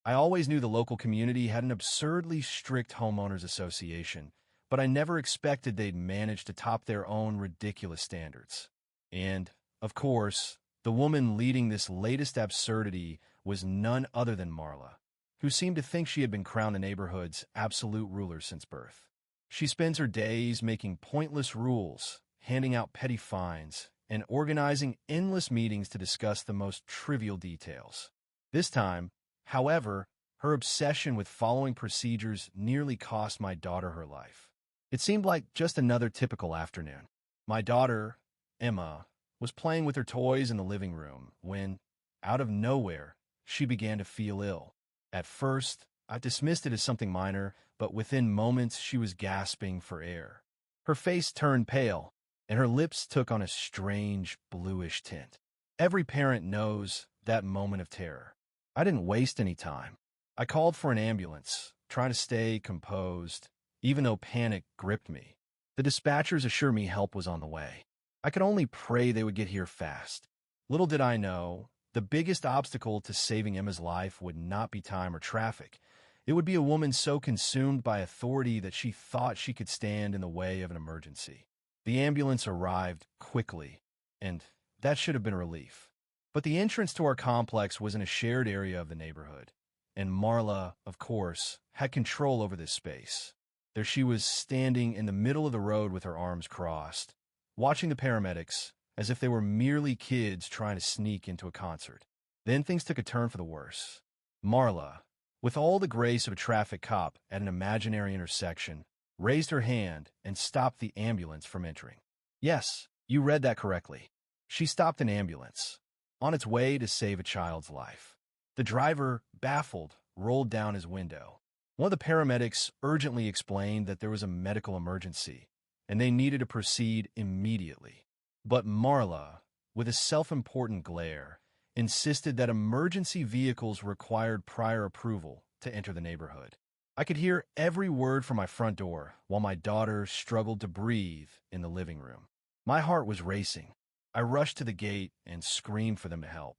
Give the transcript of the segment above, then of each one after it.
I always knew the local community had an absurdly strict homeowners association, but I never expected they'd manage to top their own ridiculous standards. And, of course, the woman leading this latest absurdity was none other than Marla, who seemed to think she had been crowned the neighborhood's absolute ruler since birth. She spends her days making pointless rules, handing out petty fines, and organizing endless meetings to discuss the most trivial details. This time, however, her obsession with following procedures nearly cost my daughter her life. It seemed like just another typical afternoon. My daughter, Emma, was playing with her toys in the living room when, out of nowhere, she began to feel ill. At first, I dismissed it as something minor, but within moments she was gasping for air. Her face turned pale, and her lips took on a strange, bluish tint. Every parent knows that moment of terror. I didn't waste any time. I called for an ambulance, trying to stay composed, even though panic gripped me. The dispatchers assured me help was on the way. I could only pray they would get here fast. Little did I know, the biggest obstacle to saving Emma's life would not be time or traffic. It would be a woman so consumed by authority that she thought she could stand in the way of an emergency. The ambulance arrived quickly, and that should have been a relief. But the entrance to our complex was in a shared area of the neighborhood, and Marla, of course, had control over this space. There she was standing in the middle of the road with her arms crossed, watching the paramedics as if they were merely kids trying to sneak into a concert. Then things took a turn for the worse. Marla, with all the grace of a traffic cop at an imaginary intersection, raised her hand and stopped the ambulance from entering. Yes, you read that correctly. She stopped an ambulance, on its way to save a child's life. The driver, baffled, rolled down his window. One of the paramedics urgently explained that there was a medical emergency, and they needed to proceed immediately. But Marla, with a self-important glare, insisted that emergency vehicles required prior approval to enter the neighborhood. I could hear every word from my front door while my daughter struggled to breathe in the living room. My heart was racing. I rushed to the gate and screamed for them to help.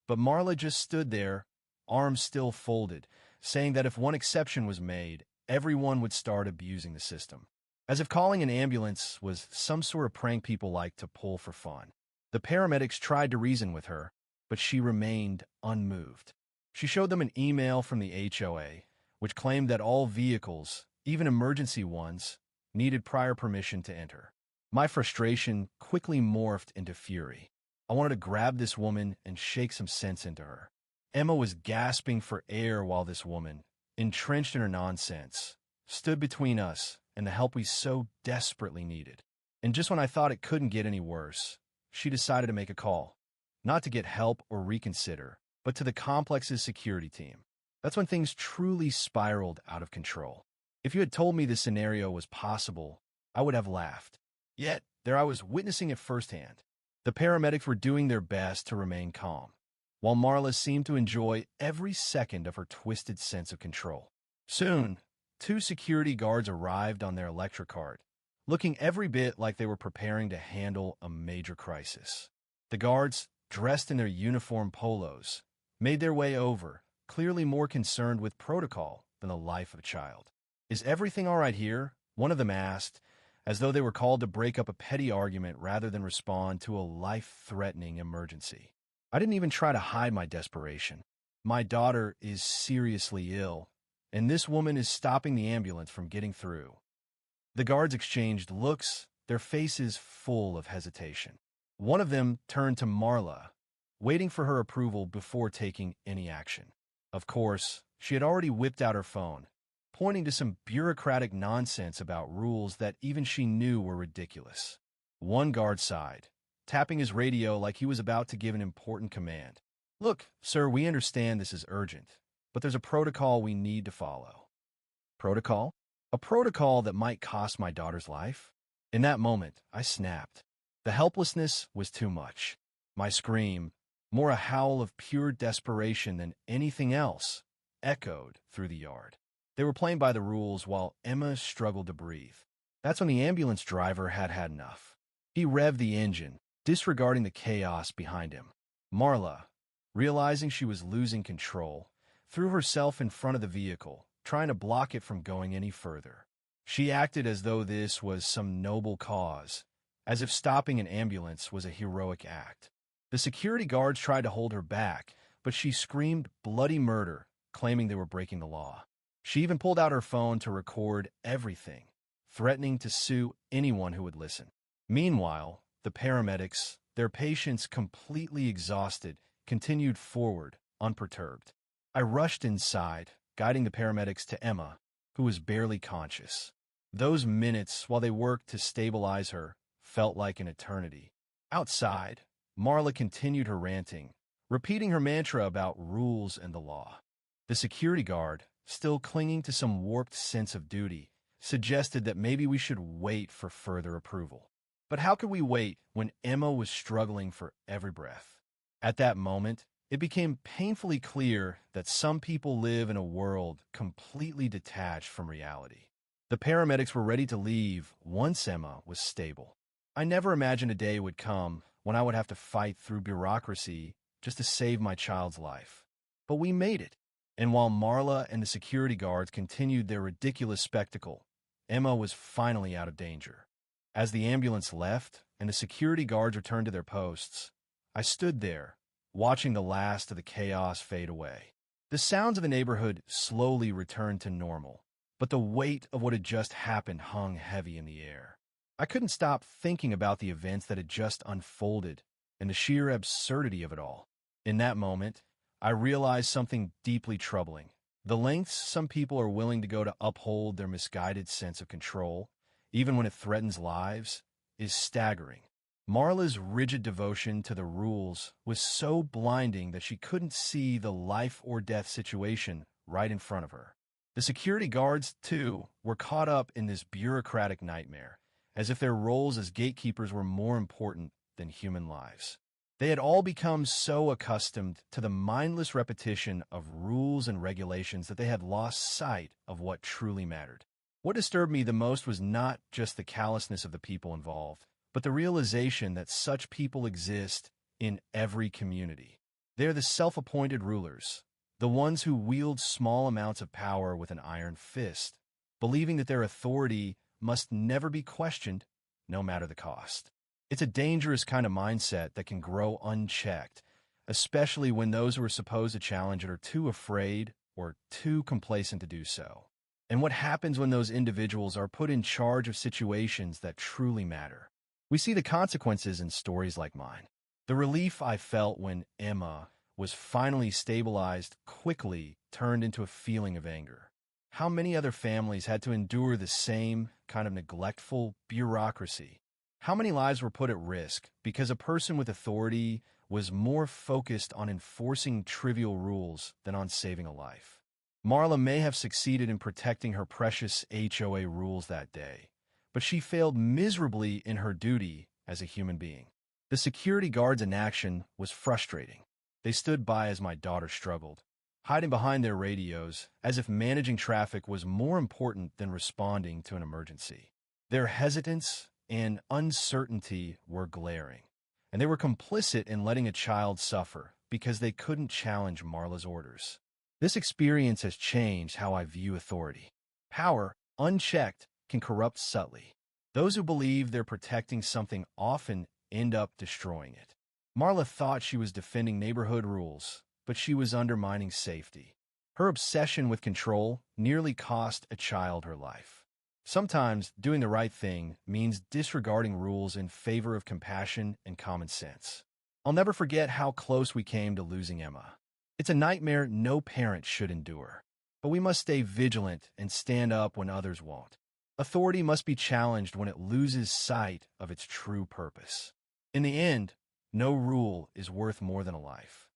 But Marla just stood there, arms still folded, saying that if one exception was made, everyone would start abusing the system. As if calling an ambulance was some sort of prank people like to pull for fun. The paramedics tried to reason with her, but she remained unmoved. She showed them an email from the HOA, which claimed that all vehicles, even emergency ones, needed prior permission to enter. My frustration quickly morphed into fury. I wanted to grab this woman and shake some sense into her. Emma was gasping for air while this woman, entrenched in her nonsense, stood between us and the help we so desperately needed. And just when I thought it couldn't get any worse, she decided to make a call. Not to get help or reconsider, but to the complex's security team. That's when things truly spiraled out of control. If you had told me this scenario was possible, I would have laughed. Yet, there I was witnessing it firsthand. The paramedics were doing their best to remain calm, while Marla seemed to enjoy every second of her twisted sense of control. Soon, 2 security guards arrived on their electric cart, looking every bit like they were preparing to handle a major crisis. The guards, dressed in their uniform polos, made their way over, clearly more concerned with protocol than the life of a child. "Is everything all right here?" one of them asked, as though they were called to break up a petty argument rather than respond to a life-threatening emergency. I didn't even try to hide my desperation. My daughter is seriously ill, and this woman is stopping the ambulance from getting through. The guards exchanged looks, their faces full of hesitation. One of them turned to Marla, waiting for her approval before taking any action. Of course, she had already whipped out her phone, pointing to some bureaucratic nonsense about rules that even she knew were ridiculous. One guard sighed, tapping his radio like he was about to give an important command. "Look, sir, we understand this is urgent, but there's a protocol we need to follow." Protocol? A protocol that might cost my daughter's life? In that moment, I snapped. The helplessness was too much. My scream, more a howl of pure desperation than anything else, echoed through the yard. They were playing by the rules while Emma struggled to breathe. That's when the ambulance driver had had enough. He revved the engine, disregarding the chaos behind him. Marla, realizing she was losing control, threw herself in front of the vehicle, trying to block it from going any further. She acted as though this was some noble cause, as if stopping an ambulance was a heroic act. The security guards tried to hold her back, but she screamed bloody murder, claiming they were breaking the law. She even pulled out her phone to record everything, threatening to sue anyone who would listen. Meanwhile, the paramedics, their patients completely exhausted, continued forward, unperturbed. I rushed inside, guiding the paramedics to Emma, who was barely conscious. Those minutes while they worked to stabilize her felt like an eternity. Outside, Marla continued her ranting, repeating her mantra about rules and the law. The security guard, still clinging to some warped sense of duty, suggested that maybe we should wait for further approval. But how could we wait when Emma was struggling for every breath? At that moment, it became painfully clear that some people live in a world completely detached from reality. The paramedics were ready to leave once Emma was stable. I never imagined a day would come when I would have to fight through bureaucracy just to save my child's life. But we made it. And while Marla and the security guards continued their ridiculous spectacle, Emma was finally out of danger. As the ambulance left and the security guards returned to their posts, I stood there, watching the last of the chaos fade away. The sounds of the neighborhood slowly returned to normal, but the weight of what had just happened hung heavy in the air. I couldn't stop thinking about the events that had just unfolded and the sheer absurdity of it all. In that moment, I realized something deeply troubling. The lengths some people are willing to go to uphold their misguided sense of control, even when it threatens lives, is staggering. Marla's rigid devotion to the rules was so blinding that she couldn't see the life-or-death situation right in front of her. The security guards, too, were caught up in this bureaucratic nightmare, as if their roles as gatekeepers were more important than human lives. They had all become so accustomed to the mindless repetition of rules and regulations that they had lost sight of what truly mattered. What disturbed me the most was not just the callousness of the people involved, but the realization that such people exist in every community. They are the self-appointed rulers, the ones who wield small amounts of power with an iron fist, believing that their authority must never be questioned, no matter the cost. It's a dangerous kind of mindset that can grow unchecked, especially when those who are supposed to challenge it are too afraid or too complacent to do so. And what happens when those individuals are put in charge of situations that truly matter? We see the consequences in stories like mine. The relief I felt when Emma was finally stabilized quickly turned into a feeling of anger. How many other families had to endure the same kind of neglectful bureaucracy? How many lives were put at risk because a person with authority was more focused on enforcing trivial rules than on saving a life? Marla may have succeeded in protecting her precious HOA rules that day, but she failed miserably in her duty as a human being. The security guards' inaction was frustrating. They stood by as my daughter struggled, hiding behind their radios as if managing traffic was more important than responding to an emergency. Their hesitance and uncertainty were glaring, and they were complicit in letting a child suffer because they couldn't challenge Marla's orders. This experience has changed how I view authority. Power, unchecked, can corrupt subtly. Those who believe they're protecting something often end up destroying it. Marla thought she was defending neighborhood rules, but she was undermining safety. Her obsession with control nearly cost a child her life. Sometimes doing the right thing means disregarding rules in favor of compassion and common sense. I'll never forget how close we came to losing Emma. It's a nightmare no parent should endure, but we must stay vigilant and stand up when others won't. Authority must be challenged when it loses sight of its true purpose. In the end, no rule is worth more than a life.